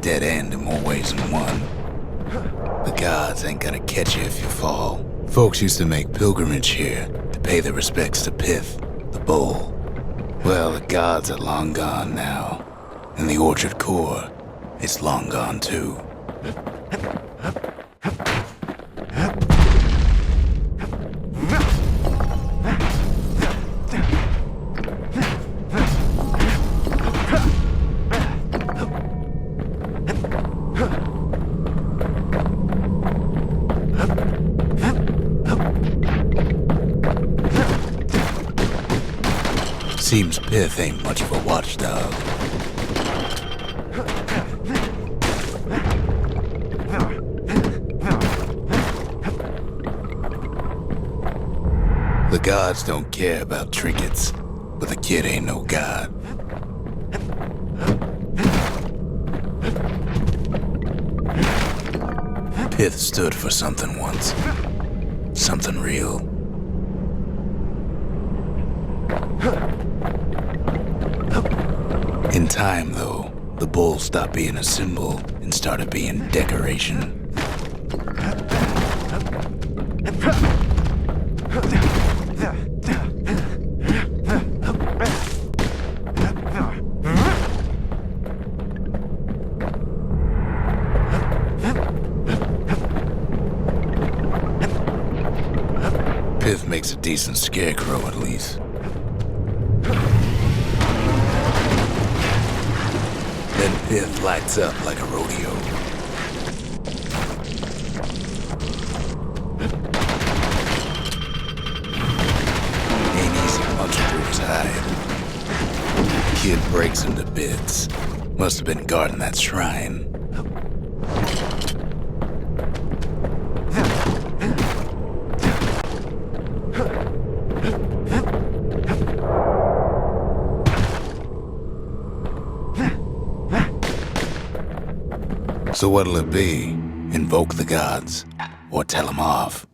dead end in more ways than one. The gods ain't gonna catch you if you fall. Folks used to make pilgrimage here to pay their respects to Pith, the bull. Well, the gods are long gone now, and the orchard core is long gone too. Seems Pith ain't much of a watchdog. The gods don't care about trinkets, but the kid ain't no god. Pith stood for something once. Something real. In time, though, the bull stopped being a symbol and started being decoration. Pith makes a decent scarecrow, at least. Then Pith lights up like a rodeo. Ain't easy punching through his hide. Kid breaks him to bits. Must have been guarding that shrine. So what'll it be? Invoke the gods, or tell them off?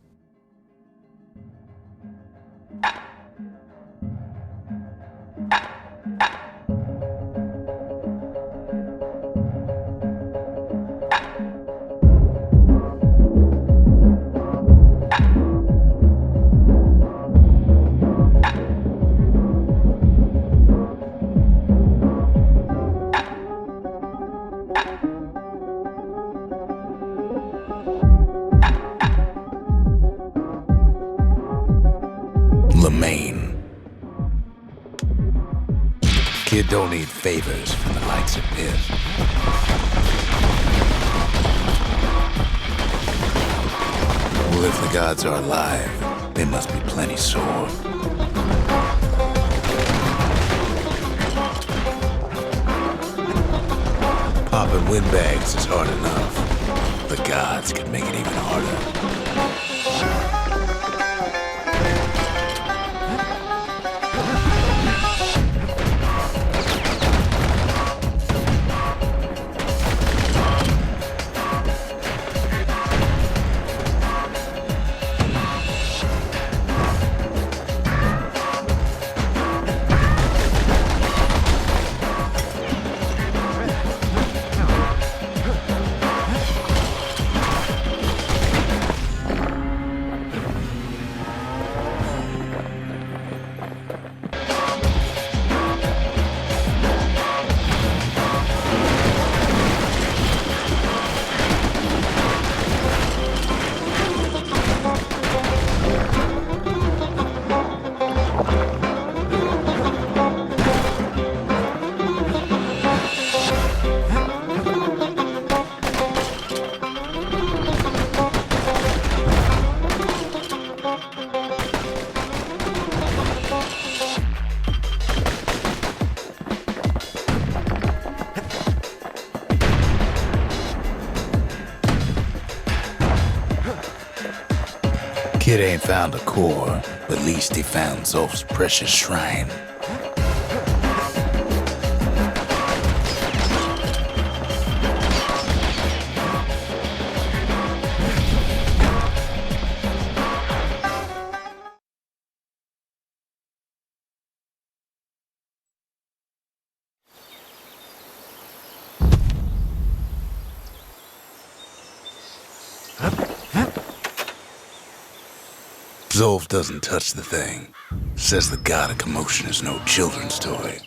Kid don't need favors from the likes of Pith. Well, if the gods are alive, they must be plenty sore. Popping windbags is hard enough. The gods can make it even harder. Kid ain't found a core, but at least he found Zolf's precious shrine. Zolf doesn't touch the thing. Says the god of commotion is no children's toy.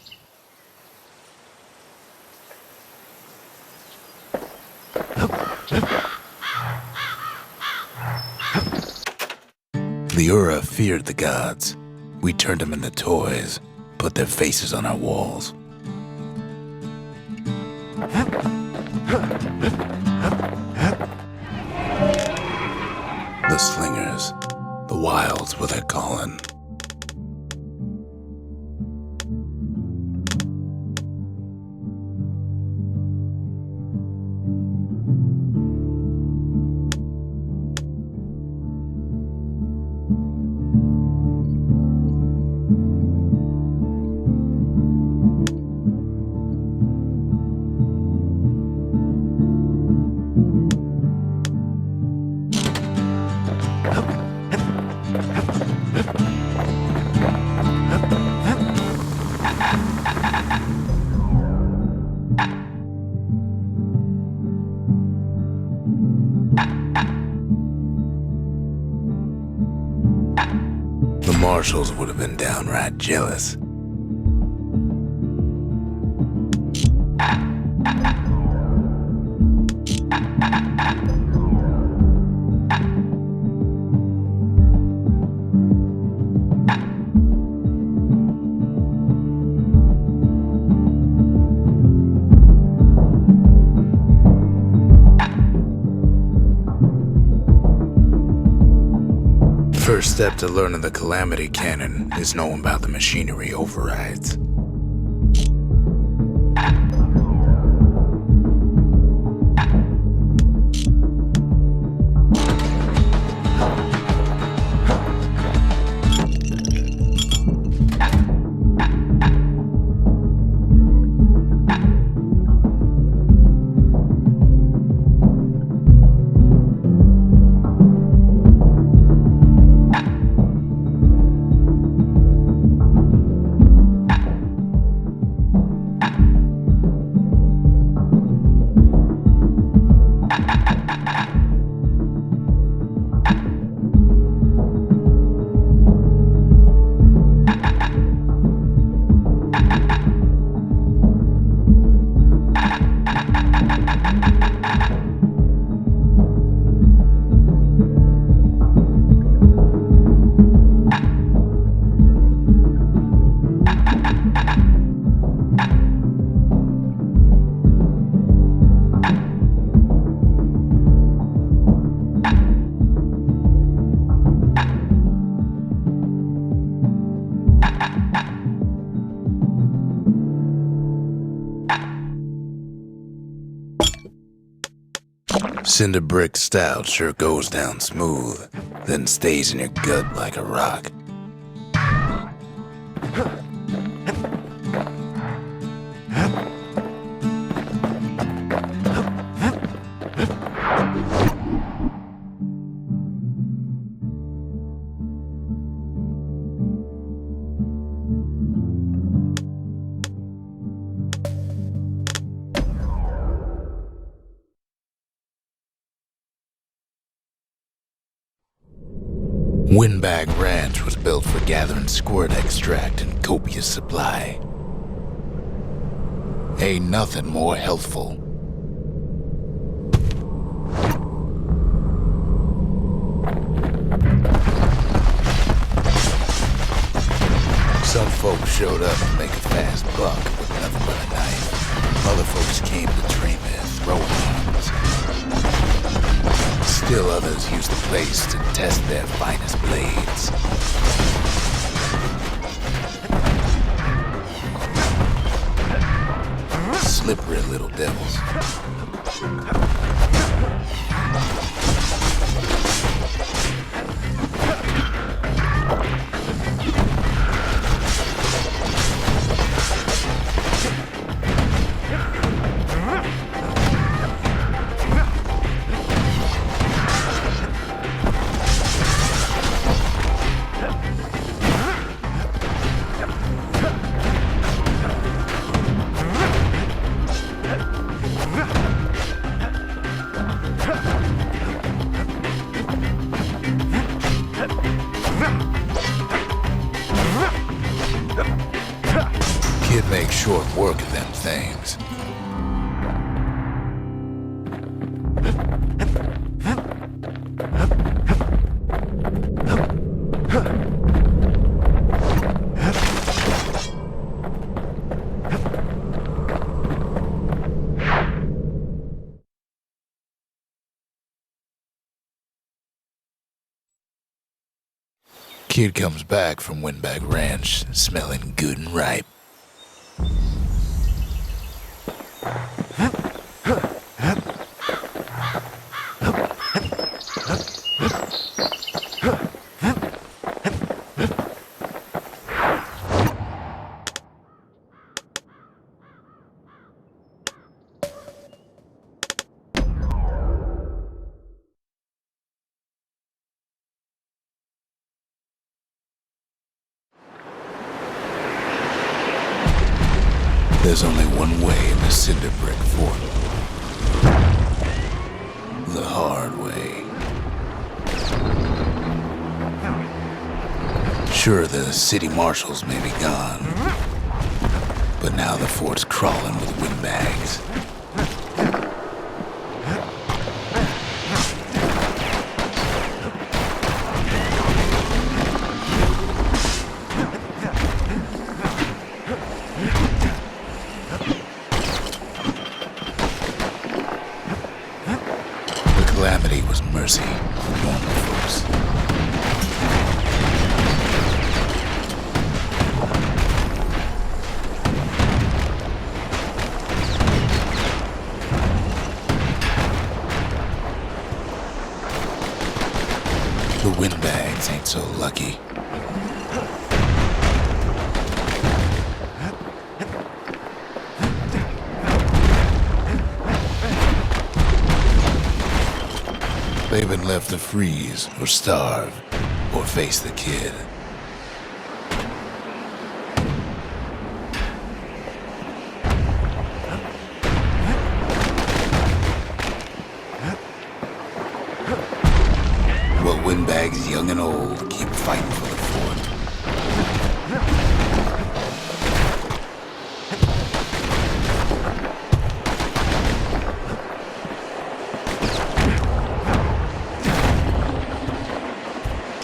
The Ura feared the gods. We turned them into toys, put their faces on our walls. The slingers, the wilds were their calling. The marshals would have been downright jealous. First step to learning the Calamity Cannon is knowing about the machinery overrides. Cinder brick stout sure goes down smooth, then stays in your gut like a rock. Windbag Ranch was built for gathering squirt extract in copious supply. Ain't nothing more healthful. Some folks showed up to make a fast buck with nothing but a knife. Other folks came to train their throwing arms. Still others used the place to test their finest blades. Slippery little devils. work of them things. Kid comes back from Windbag Ranch, smelling good and ripe. There's only one way in the Cinder Brick Fort. The hard way. Sure, the city marshals may be gone, but now the fort's crawling with windbags. Calamity was mercy for normal folks. The windbags ain't so lucky. They've been left to freeze, or starve, or face the kid. Well, windbags young and old keep fighting for the fort.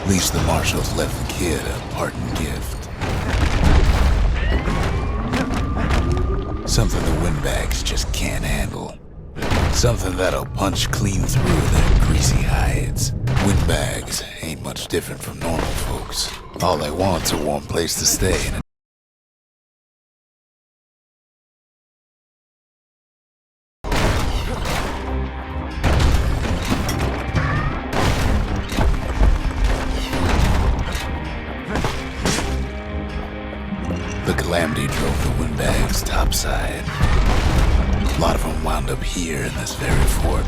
At least the marshals left the kid a parting gift. Something the windbags just can't handle. Something that'll punch clean through their greasy hides. Windbags ain't much different from normal folks. All they want's a warm place to stay and the Calamity drove the windbags topside. A lot of them wound up here in this very fort.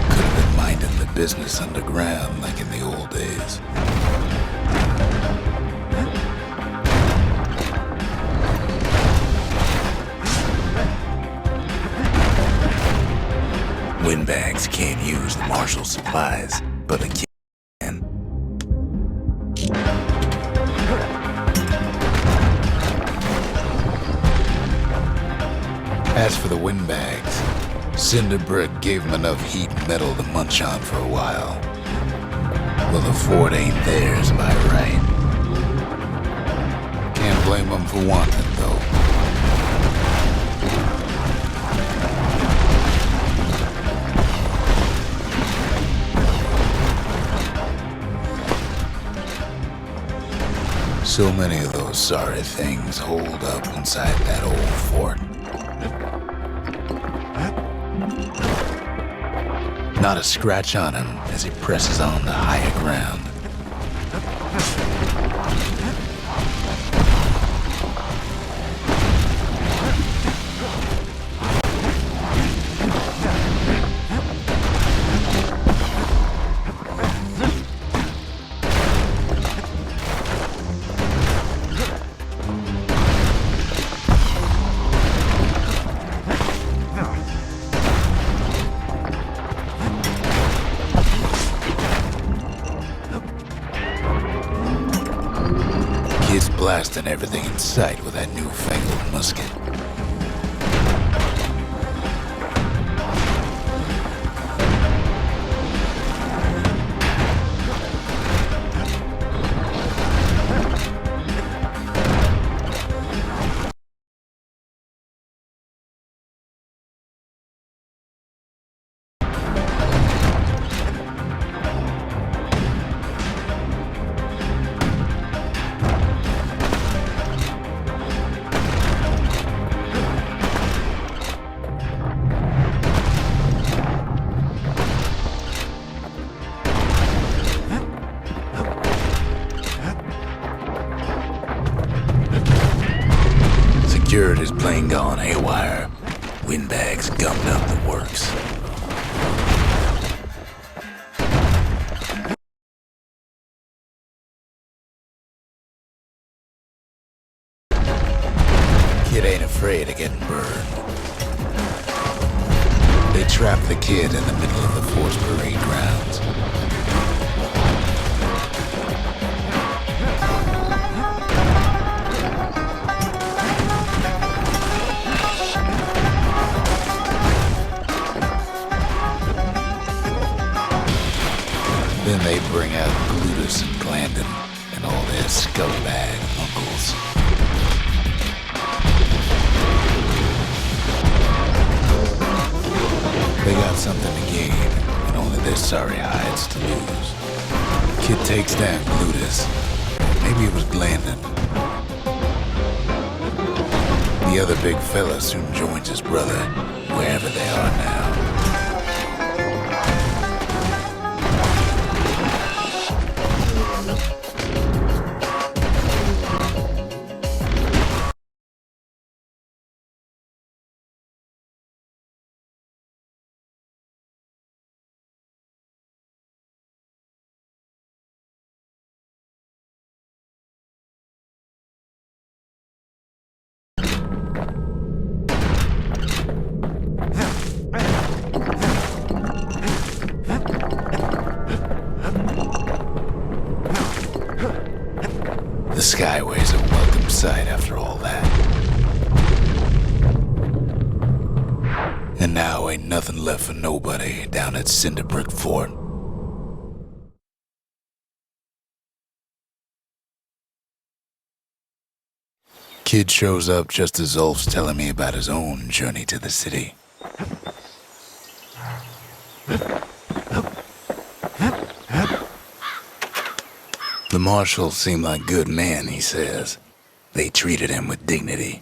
Could have been minding the business underground like in the old days. Windbags can't use the marshal supplies, but they can. As for the windbags, Cinder Brick gave them enough heat and metal to munch on for a while. Well, the fort ain't theirs by right. Can't blame them for wanting, though. So many of those sorry things holed up inside that old fort. Not a scratch on him as he presses on to higher ground. blasting everything in sight with that newfangled musket. Security's plane gone haywire. Windbags gummed up the works. Kid ain't afraid of getting burned. They trapped the kid in the middle of the Force Parade grounds. Then they bring out Glutus and Glandon and all their scumbag uncles. They got something to gain, and only their sorry hides to lose. Kid takes down Glutus. Maybe it was Glandon. The other big fella soon joins his brother, wherever they are now. The Skyway's a welcome sight after all that. And now ain't nothing left for nobody down at Cinderbrick Fort. Kid shows up just as Ulf's telling me about his own journey to the city. The marshals seem like good men, he says. They treated him with dignity.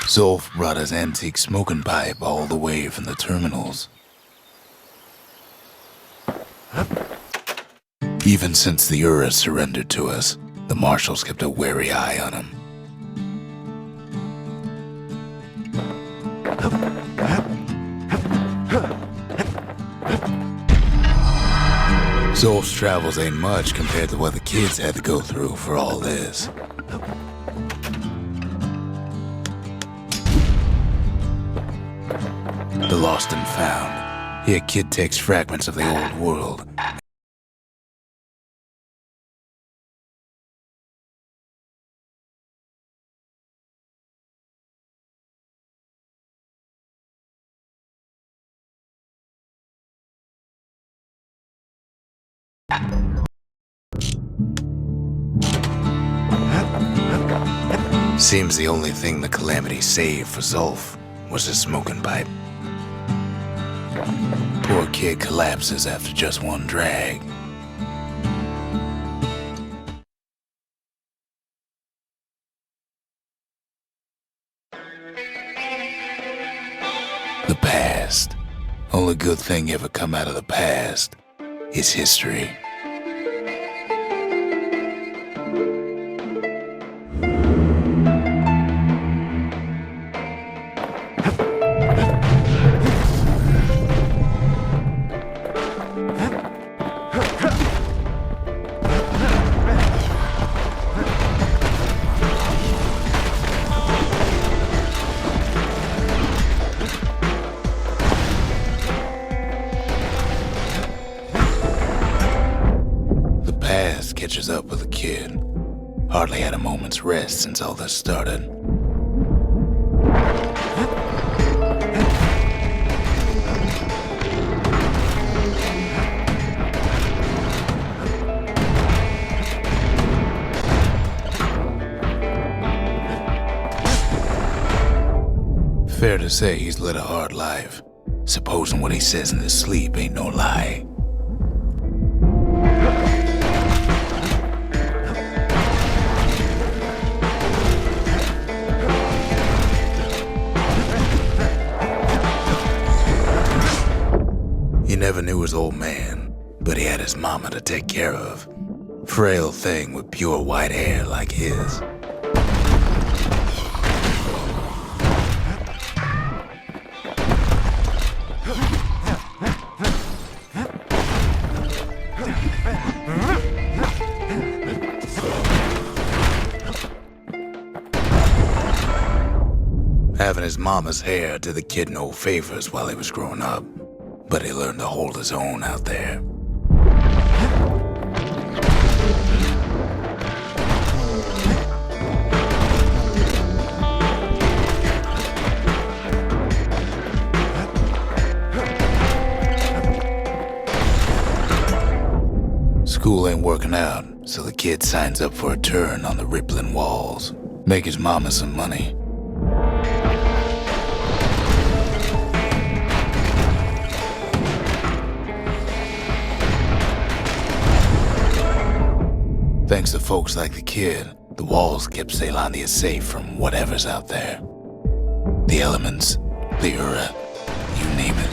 Zolf brought his antique smoking pipe all the way from the terminals. Even since the Ura surrendered to us, the marshals kept a wary eye on him. Zolf's travels ain't much compared to what the kids had to go through for all this. The Lost and Found. Here, Kid takes fragments of the old world. Seems the only thing the Calamity saved for Zolf was his smoking pipe. Poor kid collapses after just one drag. The past. Only good thing ever come out of the past is history. catches up with the kid. Hardly had a moment's rest since all this started. Fair to say he's led a hard life, supposing what he says in his sleep ain't no lie. He never knew his old man, but he had his mama to take care of. Frail thing with pure white hair like his. Having his mama's hair did the kid no favors while he was growing up, but he learned to hold his own out there. School ain't working out, so the kid signs up for a turn on the rippling walls. Make his mama some money. Thanks to folks like the kid, the walls kept Ceylondia safe from whatever's out there. The elements, the Ura, you name it.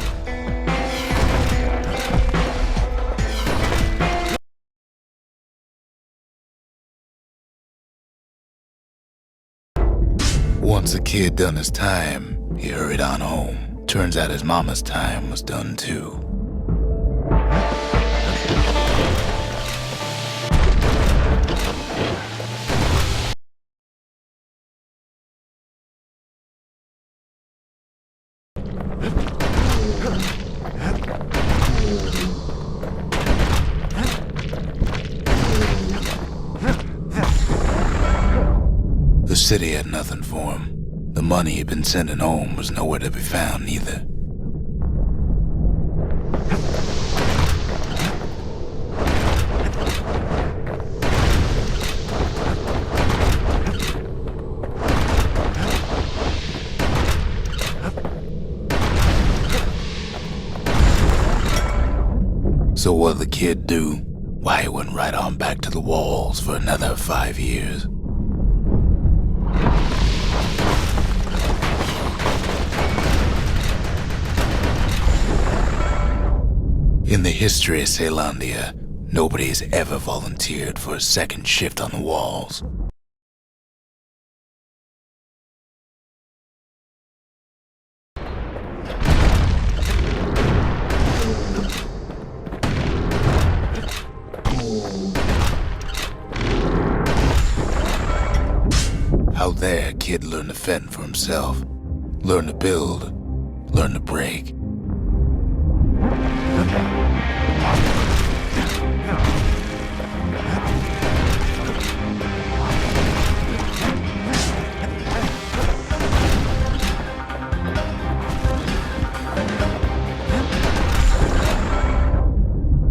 Once the kid done his time, he hurried on home. Turns out his mama's time was done too. The city had nothing for him. The money he'd been sending home was nowhere to be found either. So what'd the kid do? Why, he went right on back to the walls for another 5 years. In the history of Ceylondia, nobody has ever volunteered for a second shift on the walls. Out there, a kid learned to fend for himself, learn to build, learn to break.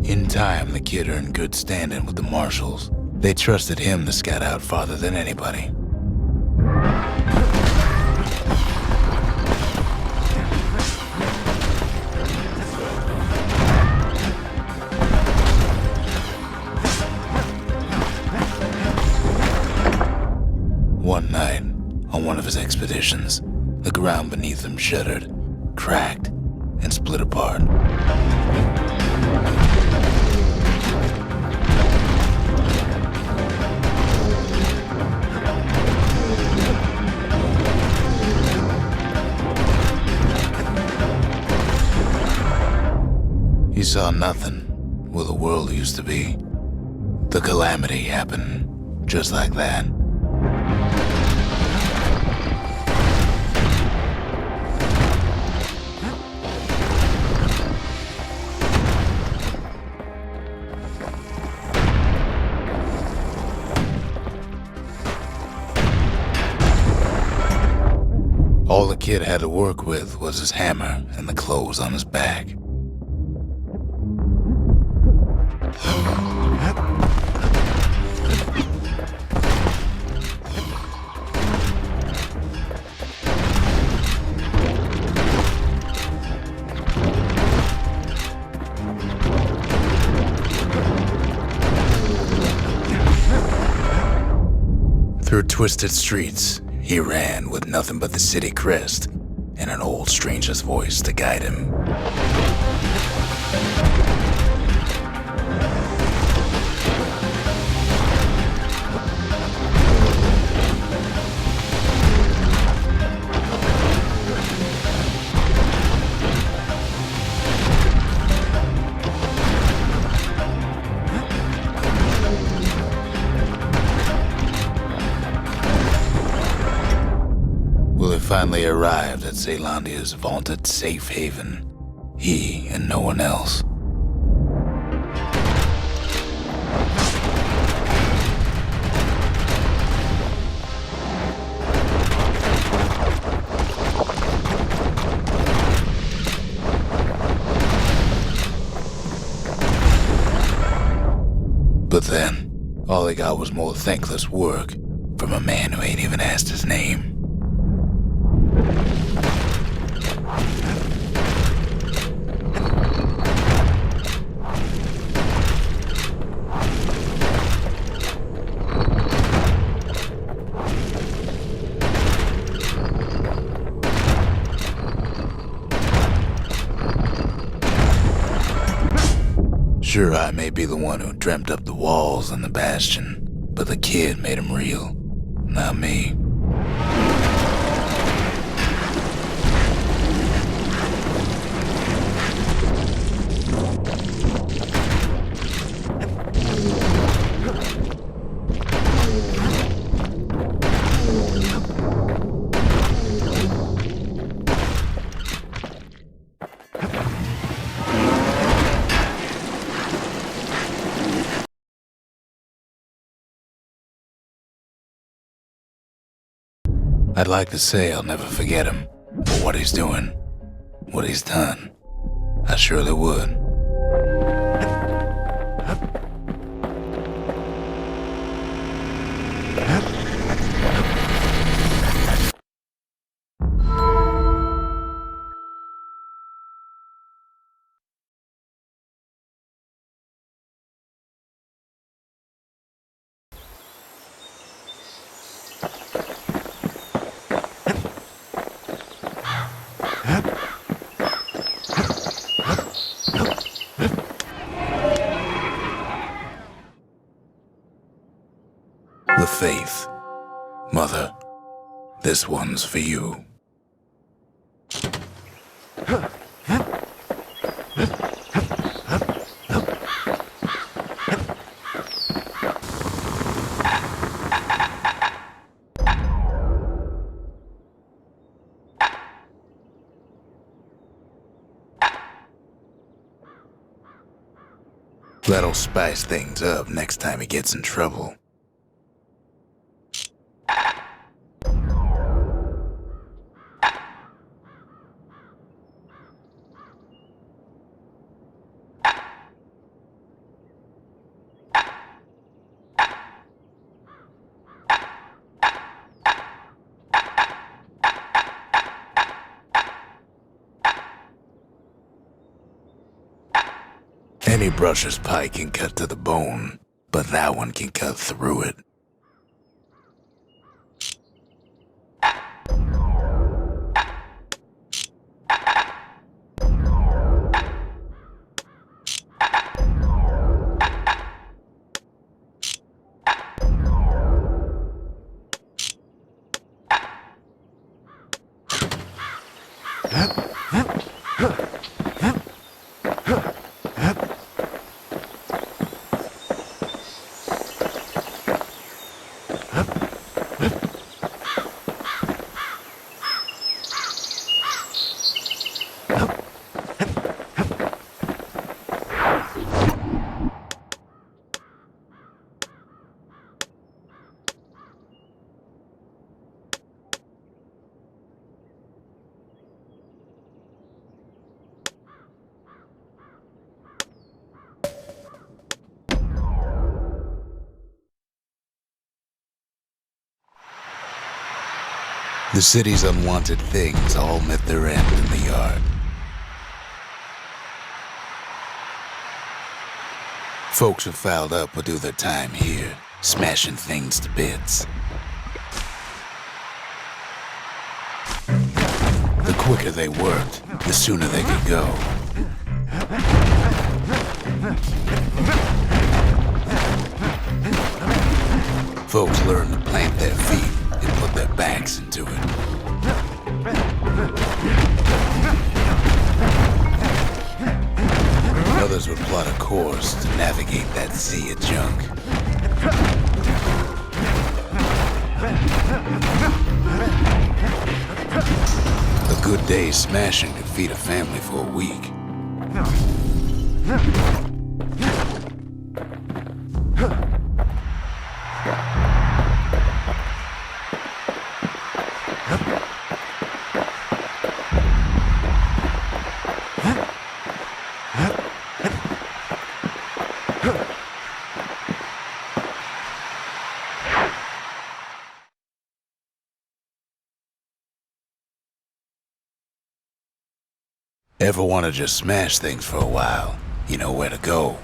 In time, the kid earned good standing with the marshals. They trusted him to scout out farther than anybody. One night, on one of his expeditions, the ground beneath him shuddered, cracked, and split apart. He saw nothing where the world used to be. The calamity happened just like that. kid had to work with was his hammer and the clothes on his back. Through twisted streets, he ran with nothing but the city crest and an old stranger's voice to guide him. Finally arrived at Zealandia's vaunted safe haven. He and no one else. But then, all he got was more thankless work from a man who ain't even asked his name. Sure, I may be the one who dreamt up the walls and the Bastion, but the kid made them real, not me. I'd like to say I'll never forget him, for what he's doing, what he's done. I surely would. The faith. Mother, this one's for you. That'll spice things up next time he gets in trouble. Any brusher's pike can cut to the bone, but that one can cut through it. The city's unwanted things all met their end in the yard. Folks who fouled up would do their time here, smashing things to bits. The quicker they worked, the sooner they could go. Folks learned to plant their feet and put their backs into it. Others would plot a course to navigate that sea of junk. A good day smashing could feed a family for a week. Ever want to just smash things for a while? You know where to go.